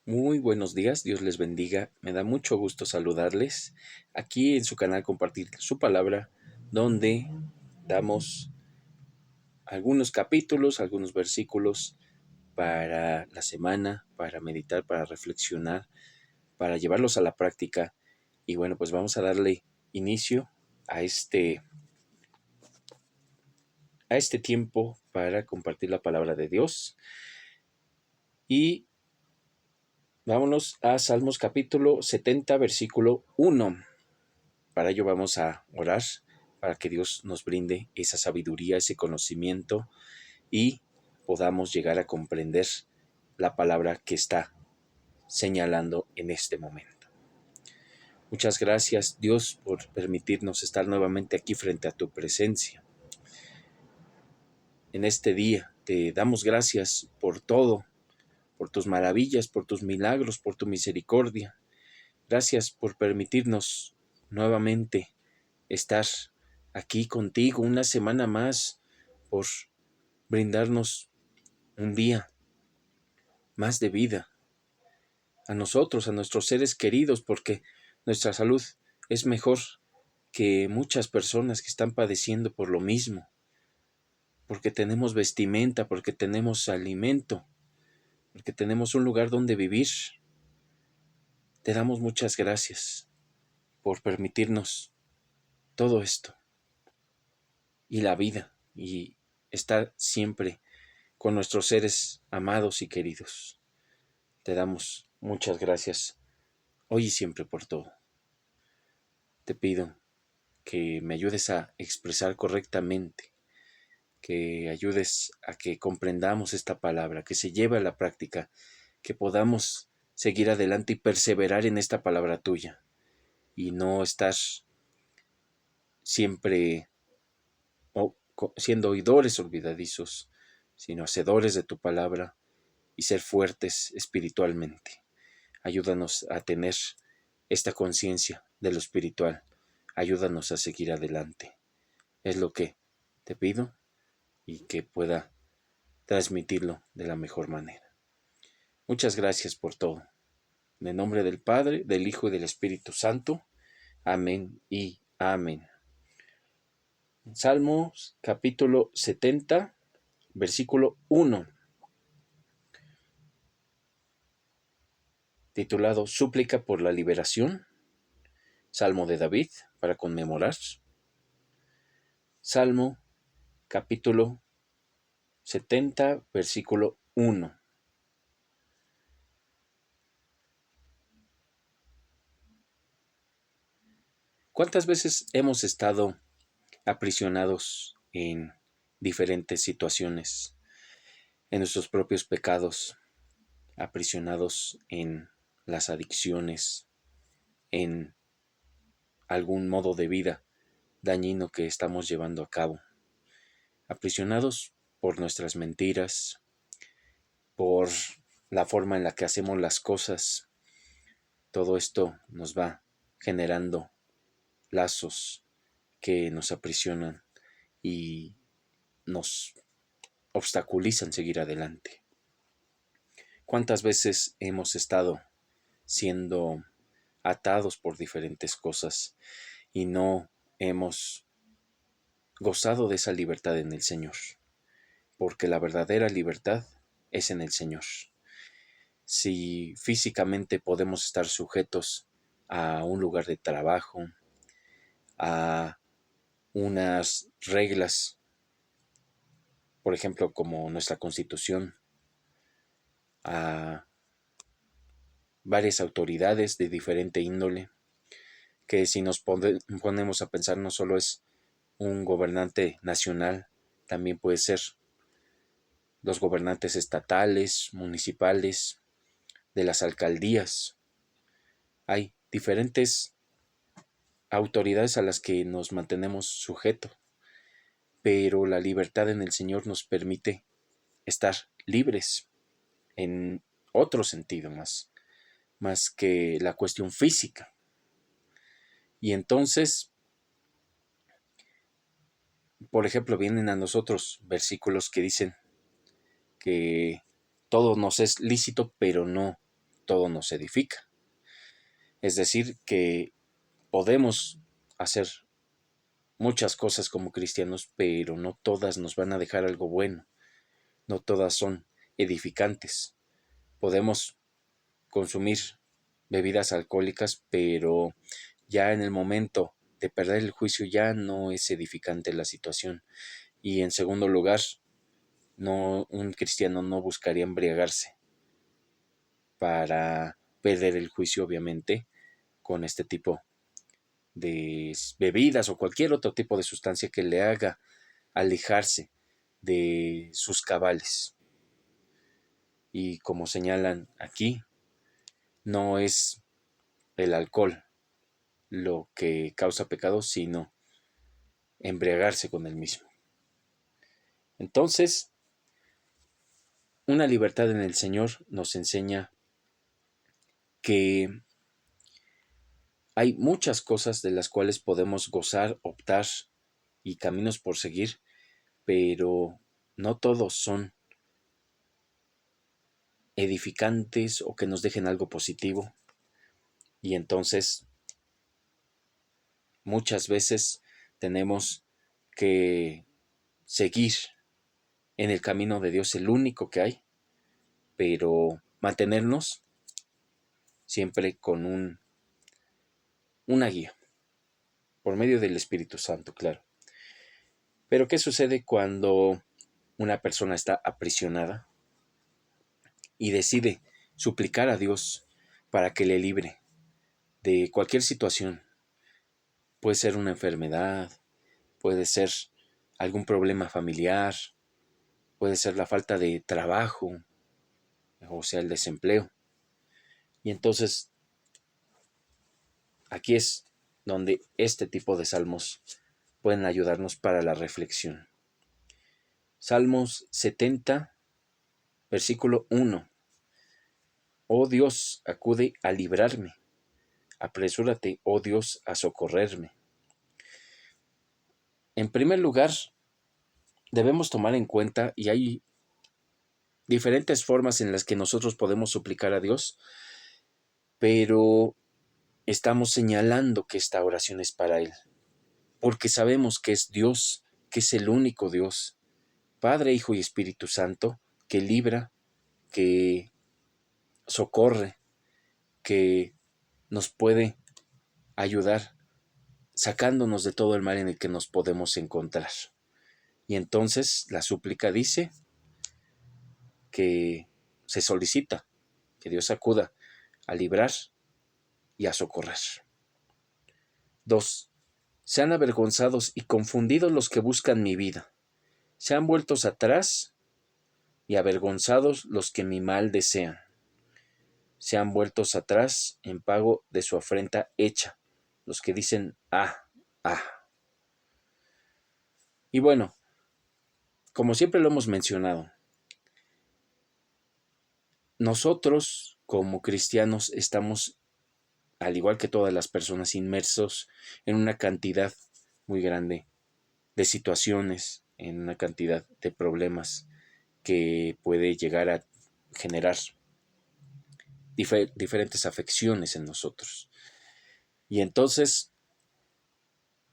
Muy buenos días, Dios les bendiga. Me da mucho gusto saludarles aquí en su canal Compartir su Palabra, donde damos algunos capítulos, algunos versículos para la semana, para meditar, para reflexionar, para llevarlos a la práctica. Y bueno, pues vamos a darle inicio a este tiempo para compartir la palabra de Dios. Y vámonos a Salmos capítulo 70, versículo 1. Para ello vamos a orar, para que Dios nos brinde esa sabiduría, ese conocimiento y podamos llegar a comprender la palabra que está señalando en este momento. Muchas gracias, Dios, por permitirnos estar nuevamente aquí frente a tu presencia. En este día te damos gracias por todo, por tus maravillas, por tus milagros, por tu misericordia. Gracias por permitirnos nuevamente estar aquí contigo una semana más, por brindarnos un día más de vida a nosotros, a nuestros seres queridos, porque nuestra salud es mejor que muchas personas que están padeciendo por lo mismo, porque tenemos vestimenta, porque tenemos alimento, porque tenemos un lugar donde vivir. Te damos muchas gracias por permitirnos todo esto y la vida y estar siempre con nuestros seres amados y queridos. Te damos muchas gracias hoy y siempre por todo. Te pido que me ayudes a expresar correctamente, que ayudes a que comprendamos esta palabra, que se lleve a la práctica, que podamos seguir adelante y perseverar en esta palabra tuya y no estar siempre siendo oidores olvidadizos, sino hacedores de tu palabra y ser fuertes espiritualmente. Ayúdanos a tener esta conciencia de lo espiritual. Ayúdanos a seguir adelante. Es lo que te pido y que pueda transmitirlo de la mejor manera. Muchas gracias por todo. En el nombre del Padre, del Hijo y del Espíritu Santo. Amén y amén. Salmos capítulo 70, versículo 1. Titulado Súplica por la liberación. Salmo de David para conmemorar. Salmo capítulo 70, versículo 1. ¿Cuántas veces hemos estado aprisionados en diferentes situaciones, en nuestros propios pecados, aprisionados en las adicciones, en algún modo de vida dañino que estamos llevando a cabo, aprisionados por nuestras mentiras, por la forma en la que hacemos las cosas? Todo esto nos va generando lazos que nos aprisionan y nos obstaculizan seguir adelante. ¿Cuántas veces hemos estado siendo atados por diferentes cosas y no hemos gozado de esa libertad en el Señor? Porque la verdadera libertad es en el Señor. Si físicamente podemos estar sujetos a un lugar de trabajo, a unas reglas, por ejemplo, como nuestra Constitución, a varias autoridades de diferente índole, que si nos ponemos a pensar no solo es un gobernante nacional, también puede ser los gobernantes estatales, municipales, de las alcaldías. Hay diferentes autoridades a las que nos mantenemos sujetos, pero la libertad en el Señor nos permite estar libres en otro sentido más que la cuestión física. Y entonces, por ejemplo, vienen a nosotros versículos que dicen que todo nos es lícito, pero no todo nos edifica. Es decir, que podemos hacer muchas cosas como cristianos, pero no todas nos van a dejar algo bueno, no todas son edificantes. Podemos consumir bebidas alcohólicas, pero ya en el momento de perder el juicio ya no es edificante la situación. Y en segundo lugar, un cristiano no buscaría embriagarse para perder el juicio, obviamente, con este tipo de bebidas o cualquier otro tipo de sustancia que le haga alejarse de sus cabales. Y como señalan aquí, no es el alcohol lo que causa pecado, sino embriagarse con el mismo. Entonces, una libertad en el Señor nos enseña que hay muchas cosas de las cuales podemos gozar, optar y caminos por seguir, pero no todos son edificantes o que nos dejen algo positivo. Y entonces, muchas veces tenemos que seguir en el camino de Dios, el único que hay, pero mantenernos siempre con una guía, por medio del Espíritu Santo, claro. Pero ¿qué sucede cuando una persona está aprisionada y decide suplicar a Dios para que le libre de cualquier situación? Puede ser una enfermedad, puede ser algún problema familiar, puede ser la falta de trabajo, o sea, el desempleo. Y entonces, aquí es donde este tipo de salmos pueden ayudarnos para la reflexión. Salmos 70, versículo 1. Oh Dios, acude a librarme. Apresúrate, oh Dios, a socorrerme. En primer lugar, debemos tomar en cuenta, y hay diferentes formas en las que nosotros podemos suplicar a Dios, pero estamos señalando que esta oración es para Él, porque sabemos que es Dios, que es el único Dios, Padre, Hijo y Espíritu Santo, que libra, que socorre, que nos puede ayudar sacándonos de todo el mal en el que nos podemos encontrar. Y entonces la súplica dice que se solicita que Dios acuda a librar y a socorrer. 2. Sean avergonzados y confundidos los que buscan mi vida. Sean vueltos atrás y avergonzados los que mi mal desean. Sean vueltos atrás en pago de su afrenta hecha, los que dicen, ah, ah. Y bueno, como siempre lo hemos mencionado, nosotros como cristianos estamos, al igual que todas las personas, inmersos en una cantidad muy grande de situaciones, en una cantidad de problemas que puede llegar a generar diferentes afecciones en nosotros. Y entonces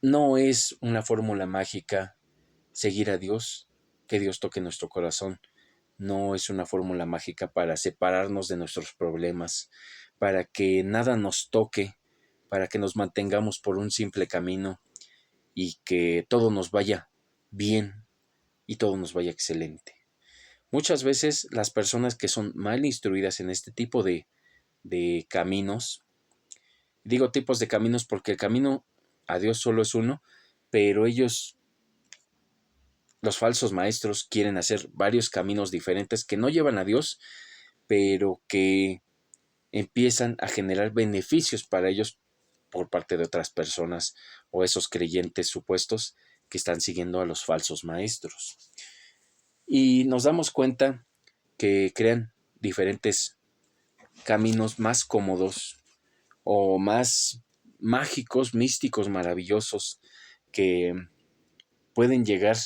no es una fórmula mágica seguir a Dios, que Dios toque nuestro corazón. No es una fórmula mágica para separarnos de nuestros problemas, para que nada nos toque, para que nos mantengamos por un simple camino y que todo nos vaya bien y todo nos vaya excelente. Muchas veces las personas que son mal instruidas en este tipo de caminos, digo tipos de caminos porque el camino a Dios solo es uno, pero ellos, los falsos maestros, quieren hacer varios caminos diferentes que no llevan a Dios, pero que empiezan a generar beneficios para ellos por parte de otras personas o esos creyentes supuestos que están siguiendo a los falsos maestros. Y nos damos cuenta que crean diferentes caminos más cómodos o más mágicos, místicos, maravillosos, que pueden llegar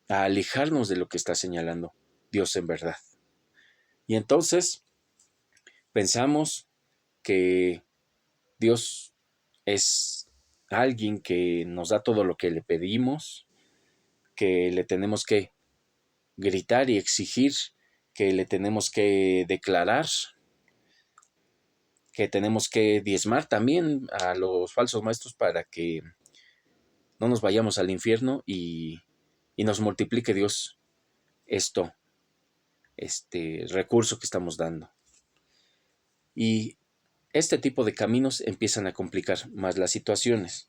a alejarnos de lo que está señalando Dios en verdad. Y entonces Pensamos que Dios es alguien que nos da todo lo que le pedimos, que le tenemos que gritar y exigir, que le tenemos que declarar, que tenemos que diezmar también a los falsos maestros para que no nos vayamos al infierno y nos multiplique Dios este recurso que estamos dando. Y este tipo de caminos empiezan a complicar más las situaciones.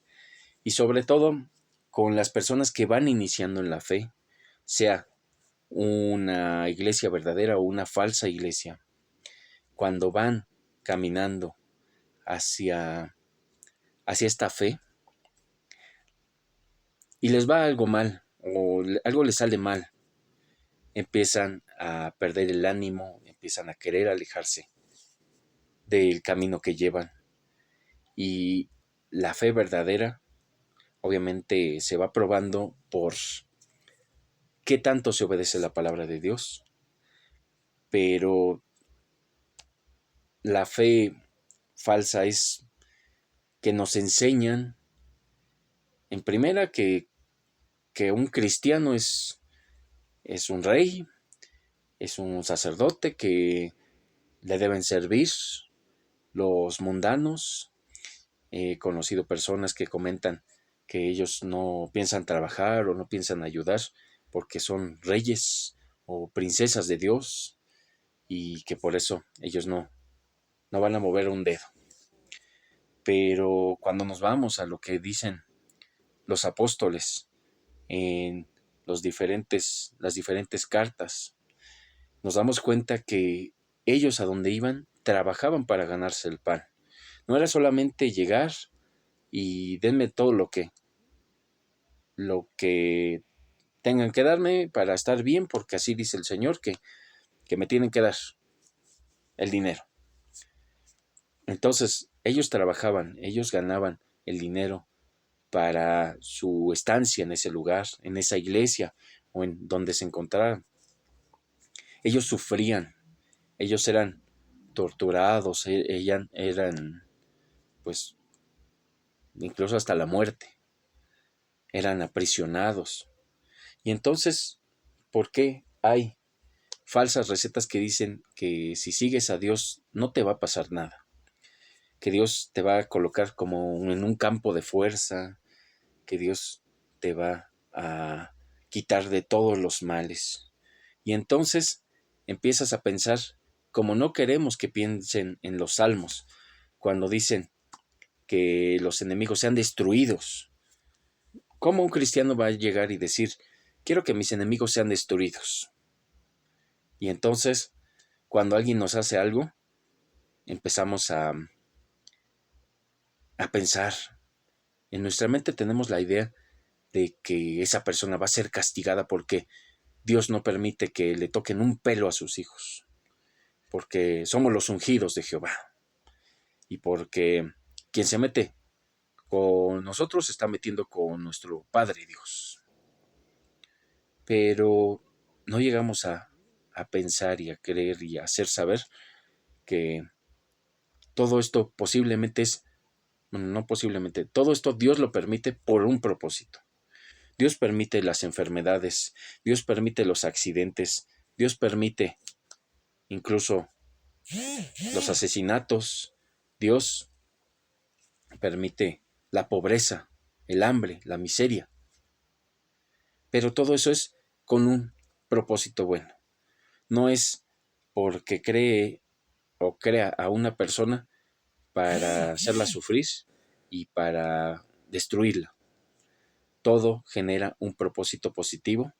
Y sobre todo con las personas que van iniciando en la fe, sea una iglesia verdadera o una falsa iglesia, cuando van caminando hacia esta fe y les va algo mal o algo les sale mal, empiezan a perder el ánimo, empiezan a querer alejarse del camino que llevan. Y la fe verdadera obviamente se va probando por qué tanto se obedece la palabra de Dios, pero la fe falsa es que nos enseñan en primera que un cristiano es un rey, es un sacerdote que le deben servir los mundanos. He conocido personas que comentan que ellos no piensan trabajar o no piensan ayudar porque son reyes o princesas de Dios y que por eso ellos no van a mover un dedo. Pero cuando nos vamos a lo que dicen los apóstoles en las diferentes cartas, nos damos cuenta que ellos a donde iban trabajaban para ganarse el pan. No era solamente llegar y denme todo lo que tengan que darme para estar bien, porque así dice el Señor que me tienen que dar el dinero. Entonces, ellos trabajaban, ellos ganaban el dinero para su estancia en ese lugar, en esa iglesia o en donde se encontraran. Ellos sufrían, ellos eran torturados, eran pues incluso hasta la muerte, eran aprisionados. Y entonces, ¿por qué hay falsas recetas que dicen que si sigues a Dios no te va a pasar nada? Que Dios te va a colocar como en un campo de fuerza, que Dios te va a quitar de todos los males. Y entonces empiezas a pensar, como no queremos que piensen en los salmos, cuando dicen que los enemigos sean destruidos. ¿Cómo un cristiano va a llegar y decir, quiero que mis enemigos sean destruidos? Y entonces, cuando alguien nos hace algo, empezamos a pensar. En nuestra mente tenemos la idea de que esa persona va a ser castigada porque Dios no permite que le toquen un pelo a sus hijos, porque somos los ungidos de Jehová y porque quien se mete con nosotros se está metiendo con nuestro Padre Dios. Pero no llegamos a pensar y a creer y a hacer saber que todo esto posiblemente no posiblemente, todo esto Dios lo permite por un propósito. Dios permite las enfermedades, Dios permite los accidentes, Dios permite incluso los asesinatos, Dios permite la pobreza, el hambre, la miseria. Pero todo eso es con un propósito bueno. No es porque cree o crea a una persona para hacerla sufrir y para destruirla. Todo genera un propósito positivo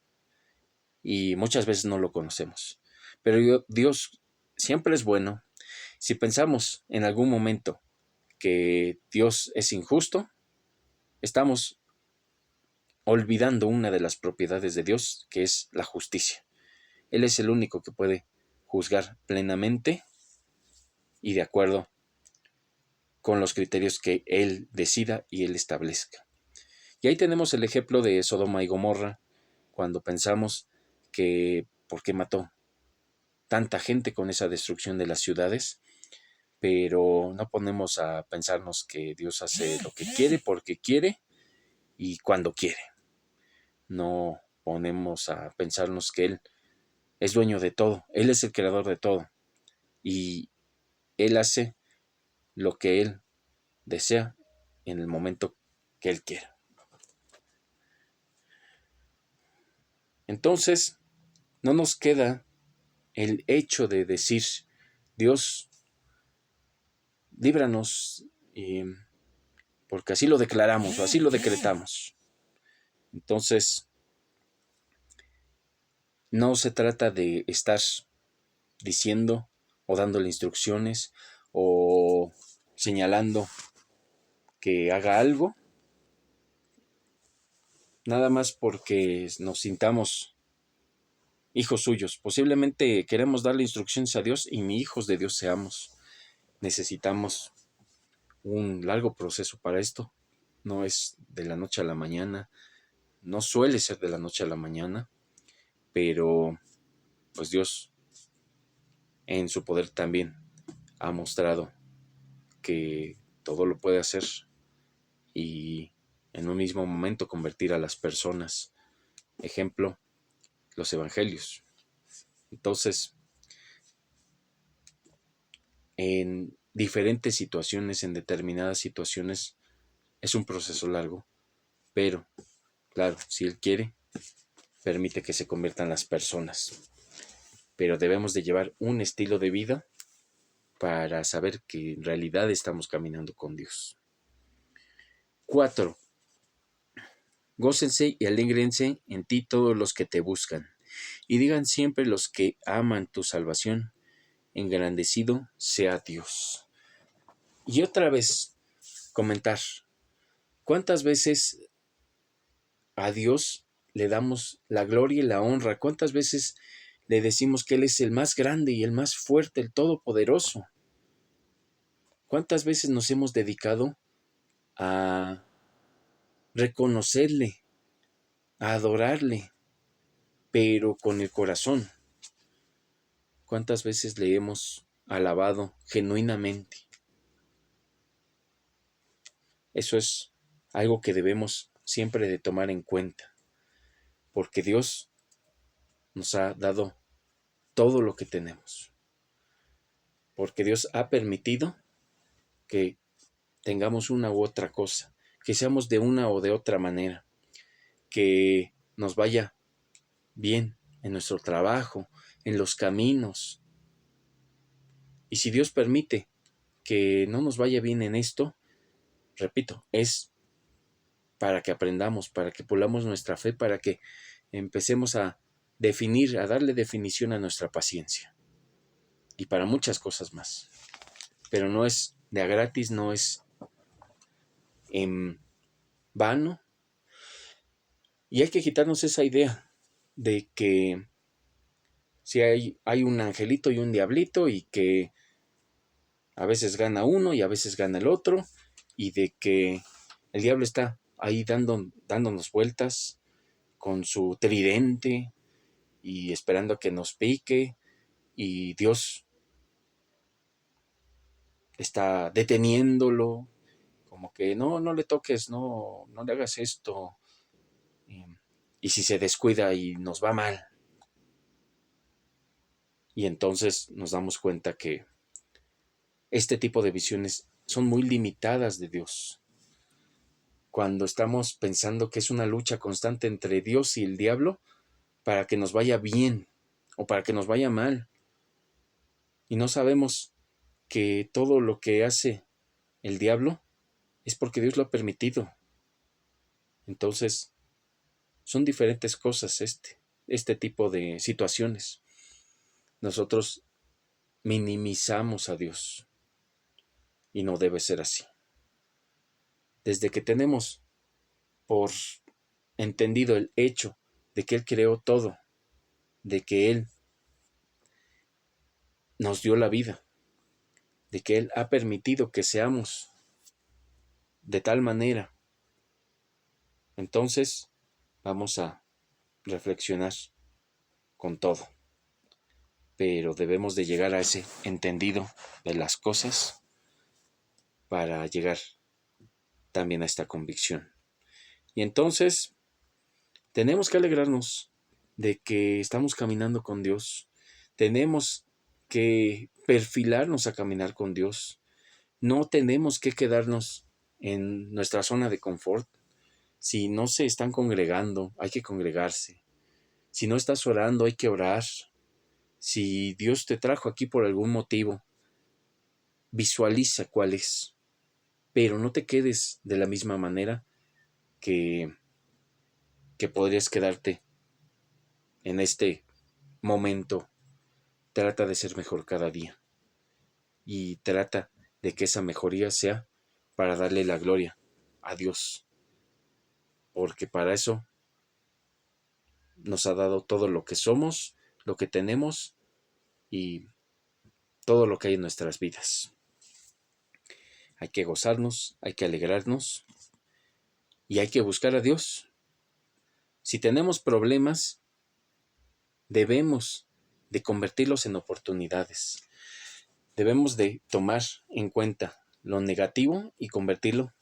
y muchas veces no lo conocemos. Pero Dios siempre es bueno. Si pensamos en algún momento que Dios es injusto, estamos olvidando una de las propiedades de Dios, que es la justicia. Él es el único que puede juzgar plenamente y de acuerdo con los criterios que Él decida y Él establezca. Y ahí tenemos el ejemplo de Sodoma y Gomorra, cuando pensamos que ¿por qué mató tanta gente con esa destrucción de las ciudades? pero no ponemos a pensarnos que Dios hace lo que quiere, porque quiere y cuando quiere. No ponemos a pensarnos que Él es dueño de todo, Él es el creador de todo y Él hace lo que Él desea en el momento que Él quiera. Entonces, no nos queda el hecho de decir, Dios, líbranos, porque así lo declaramos o así lo decretamos. Entonces, no se trata de estar diciendo o dándole instrucciones o señalando que haga algo, nada más porque nos sintamos hijos suyos. Posiblemente queremos darle instrucciones a Dios y ni hijos de Dios seamos. Necesitamos un largo proceso para esto. No es de la noche a la mañana, no suele ser de la noche a la mañana, pero pues Dios en su poder también ha mostrado que todo lo puede hacer y en un mismo momento convertir a las personas. Ejemplo, los evangelios. Entonces, en diferentes situaciones, en determinadas situaciones, es un proceso largo, pero, claro, si Él quiere, permite que se conviertan las personas. Pero debemos de llevar un estilo de vida para saber que en realidad estamos caminando con Dios. 4. Gócense y alégrense en ti todos los que te buscan, y digan siempre los que aman tu salvación, engrandecido sea Dios. Y otra vez, comentar, ¿cuántas veces a Dios le damos la gloria y la honra? ¿Cuántas veces le decimos que Él es el más grande y el más fuerte, el todopoderoso? ¿Cuántas veces nos hemos dedicado a reconocerle, a adorarle, pero con el corazón? ¿Cuántas veces le hemos alabado genuinamente? Eso es algo que debemos siempre de tomar en cuenta, porque Dios nos ha dado todo lo que tenemos, porque Dios ha permitido que tengamos una u otra cosa, que seamos de una o de otra manera, que nos vaya bien en nuestro trabajo, en los caminos. Y si Dios permite que no nos vaya bien en esto, repito, es para que aprendamos, para que pulamos nuestra fe, para que empecemos a definir, a darle definición a nuestra paciencia. Y para muchas cosas más. Pero no es de a gratis, no es en vano. Y hay que quitarnos esa idea de que si hay un angelito y un diablito y que a veces gana uno y a veces gana el otro, y de que el diablo está ahí dándonos vueltas con su tridente y esperando a que nos pique, y Dios está deteniéndolo, como que no le toques, no le hagas esto, y si se descuida y nos va mal. Y entonces nos damos cuenta que este tipo de visiones son muy limitadas de Dios. Cuando estamos pensando que es una lucha constante entre Dios y el diablo para que nos vaya bien o para que nos vaya mal, y no sabemos que todo lo que hace el diablo es porque Dios lo ha permitido. Entonces, son diferentes cosas este tipo de situaciones. Nosotros minimizamos a Dios y no debe ser así. Desde que tenemos por entendido el hecho de que Él creó todo, de que Él nos dio la vida, de que Él ha permitido que seamos de tal manera, entonces vamos a reflexionar con todo. pero debemos de llegar a ese entendido de las cosas para llegar también a esta convicción. Y entonces tenemos que alegrarnos de que estamos caminando con Dios. Tenemos que perfilarnos a caminar con Dios. No tenemos que quedarnos en nuestra zona de confort. Si no se están congregando, hay que congregarse. Si no estás orando, hay que orar. Si Dios te trajo aquí por algún motivo, visualiza cuál es. Pero no te quedes de la misma manera que podrías quedarte en este momento. Trata de ser mejor cada día. Y trata de que esa mejoría sea para darle la gloria a Dios. Porque para eso nos ha dado todo lo que somos, lo que tenemos y todo lo que hay en nuestras vidas. Hay que gozarnos, hay que alegrarnos y hay que buscar a Dios. Si tenemos problemas, debemos de convertirlos en oportunidades. Debemos de tomar en cuenta lo negativo y convertirlo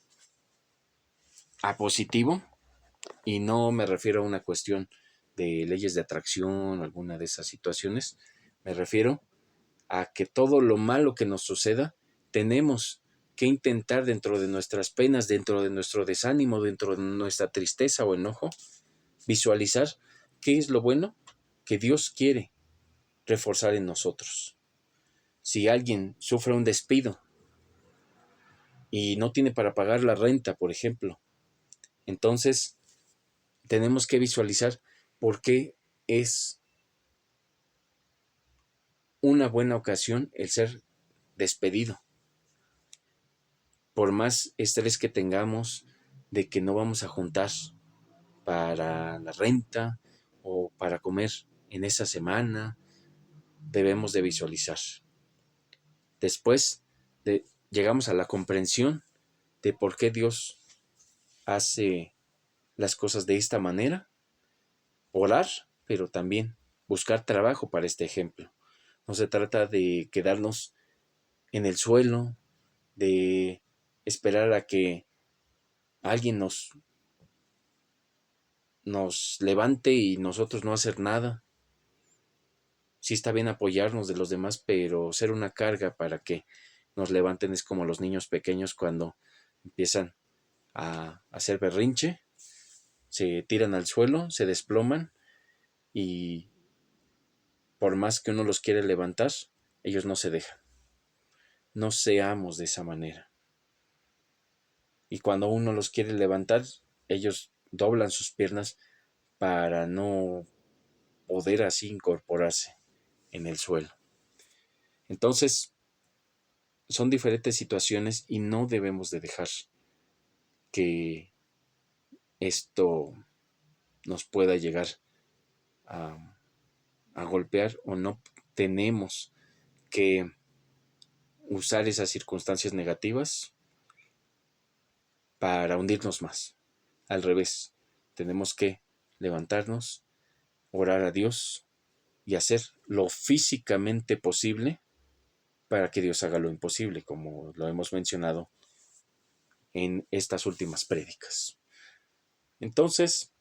a positivo. Y no me refiero a una cuestión de leyes de atracción o alguna de esas situaciones. Me refiero a que todo lo malo que nos suceda, tenemos que intentar dentro de nuestras penas, dentro de nuestro desánimo, dentro de nuestra tristeza o enojo, visualizar qué es lo bueno que Dios quiere reforzar en nosotros. Si alguien sufre un despido y no tiene para pagar la renta, por ejemplo, entonces tenemos que visualizar por qué es una buena ocasión el ser despedido. Por más estrés que tengamos de que no vamos a juntar para la renta o para comer en esa semana, debemos de visualizar. Después llegamos a la comprensión de por qué Dios hace las cosas de esta manera, orar, pero también buscar trabajo para este ejemplo. No se trata de quedarnos en el suelo, de esperar a que alguien nos levante y nosotros no hacer nada. Sí está bien apoyarnos de los demás, pero ser una carga para que nos levanten es como los niños pequeños cuando empiezan a hacer berrinche, se tiran al suelo, se desploman y por más que uno los quiere levantar, ellos no se dejan. No seamos de esa manera. Y cuando uno los quiere levantar, ellos doblan sus piernas para no poder así incorporarse en el suelo. Entonces, son diferentes situaciones y no debemos de dejar que esto nos pueda llegar a golpear, o no tenemos que usar esas circunstancias negativas para hundirnos más. Al revés, tenemos que levantarnos, orar a Dios y hacer lo físicamente posible para que Dios haga lo imposible, como lo hemos mencionado en estas últimas prédicas. Entonces,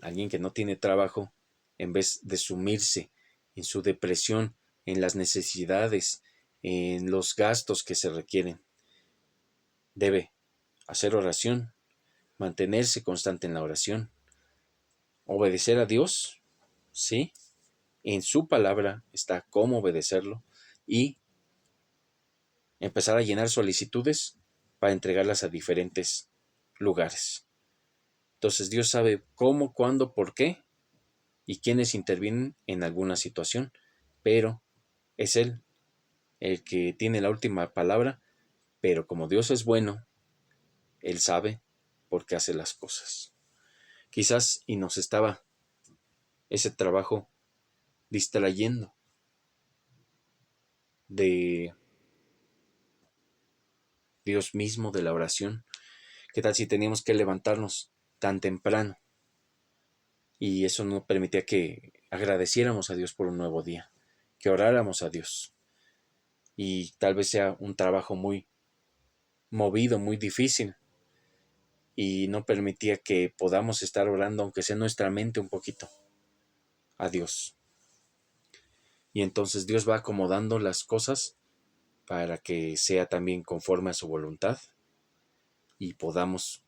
alguien que no tiene trabajo, en vez de sumirse en su depresión, en las necesidades, en los gastos que se requieren, debe hacer oración, mantenerse constante en la oración, obedecer a Dios, ¿sí? En su palabra está cómo obedecerlo y empezar a llenar solicitudes para entregarlas a diferentes lugares. Entonces Dios sabe cómo, cuándo, por qué y quiénes intervienen en alguna situación, pero es Él el que tiene la última palabra, pero como Dios es bueno, Él sabe por qué hace las cosas. Quizás y nos estaba ese trabajo distrayendo de Dios mismo, de la oración. ¿Qué tal si teníamos que levantarnos tan temprano? Y eso no permitía que agradeciéramos a Dios por un nuevo día. que oráramos a Dios. Y tal vez sea un trabajo muy movido, muy difícil, y no permitía que podamos estar orando, aunque sea nuestra mente un poquito, a Dios. Y entonces Dios va acomodando las cosas para que sea también conforme a su voluntad y podamos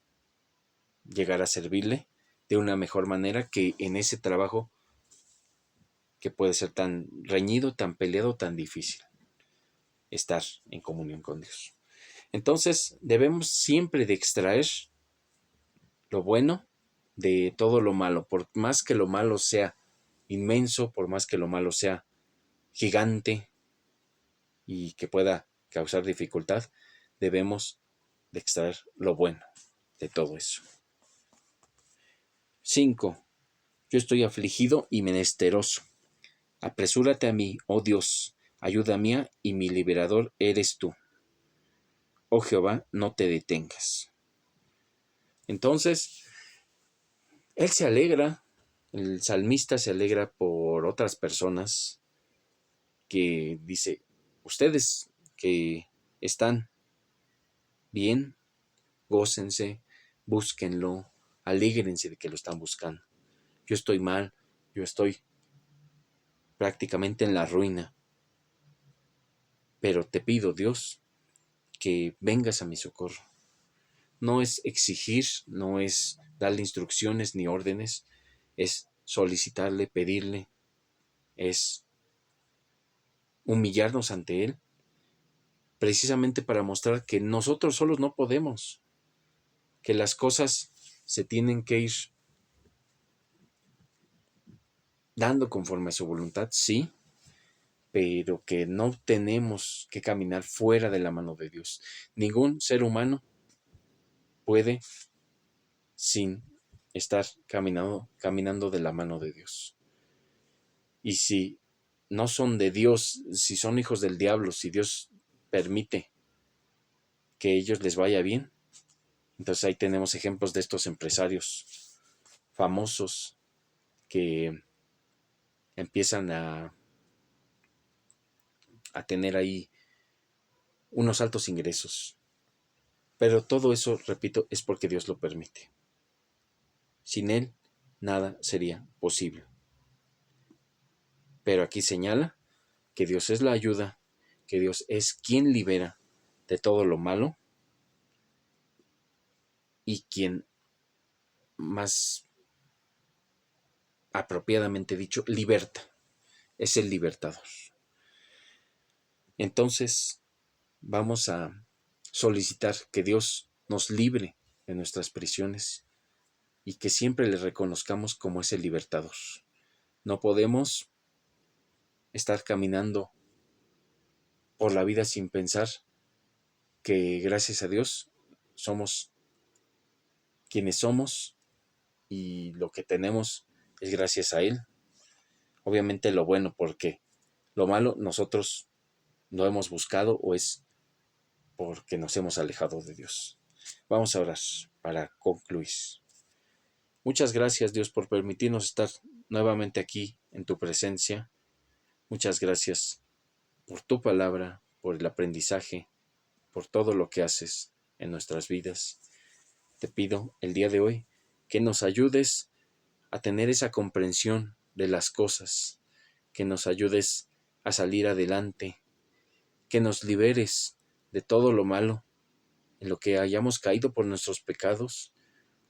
llegar a servirle de una mejor manera que en ese trabajo que puede ser tan reñido, tan peleado, tan difícil, estar en comunión con Dios. Entonces debemos siempre de extraer lo bueno de todo lo malo, por más que lo malo sea inmenso, por más que lo malo sea gigante y que pueda causar dificultad, debemos de extraer lo bueno de todo eso. 5. Yo estoy afligido y menesteroso. Apresúrate a mí, oh Dios, ayuda mía y mi liberador eres tú. Oh Jehová, no te detengas. Entonces, él se alegra, el salmista se alegra por otras personas que dice, ustedes que están bien, gócense, búsquenlo, alégrense de que lo están buscando. Yo estoy mal, yo estoy prácticamente en la ruina, pero te pido, Dios, que vengas a mi socorro. No es exigir, no es darle instrucciones ni órdenes, es solicitarle, pedirle, es humillarnos ante Él, precisamente para mostrar que nosotros solos no podemos, que las cosas se tienen que ir dando conforme a su voluntad, sí, pero que no tenemos que caminar fuera de la mano de Dios. Ningún ser humano puede sin estar caminando de la mano de Dios. Y si no son de Dios, si son hijos del diablo, si Dios permite que ellos les vaya bien, entonces ahí tenemos ejemplos de estos empresarios famosos que empiezan a tener ahí unos altos ingresos. Pero todo eso, repito, es porque Dios lo permite. Sin Él, nada sería posible. Pero aquí señala que Dios es la ayuda, que Dios es quien libera de todo lo malo y quien, más apropiadamente dicho, liberta. Es el libertador. Entonces, vamos a solicitar que Dios nos libre de nuestras prisiones y que siempre le reconozcamos como ese libertador. No podemos estar caminando por la vida sin pensar que gracias a Dios somos quienes somos y lo que tenemos es gracias a Él. Obviamente lo bueno, porque lo malo nosotros lo hemos buscado o es porque nos hemos alejado de Dios. Vamos a orar para concluir. Muchas gracias, Dios, por permitirnos estar nuevamente aquí en tu presencia. Muchas gracias por tu palabra, por el aprendizaje, por todo lo que haces en nuestras vidas. Te pido el día de hoy que nos ayudes a tener esa comprensión de las cosas, que nos ayudes a salir adelante, que nos liberes de todo lo malo, en lo que hayamos caído por nuestros pecados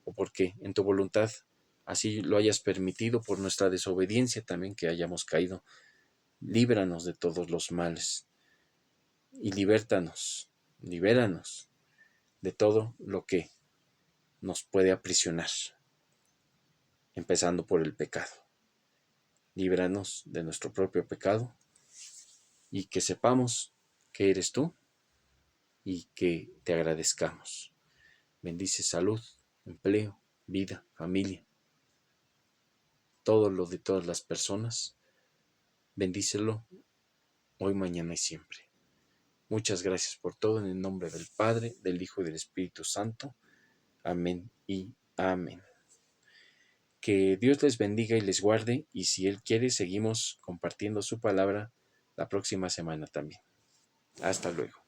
o porque en tu voluntad así lo hayas permitido por nuestra desobediencia también que hayamos caído. Líbranos de todos los males y libéranos de todo lo que nos puede aprisionar, empezando por el pecado. Líbranos de nuestro propio pecado y que sepamos que eres tú y que te agradezcamos. Bendice salud, empleo, vida, familia, todo lo de todas las personas. Bendícelo hoy, mañana y siempre. Muchas gracias por todo en el nombre del Padre, del Hijo y del Espíritu Santo. Amén y amén. Que Dios les bendiga y les guarde, y si Él quiere seguimos compartiendo su palabra la próxima semana también. Hasta luego.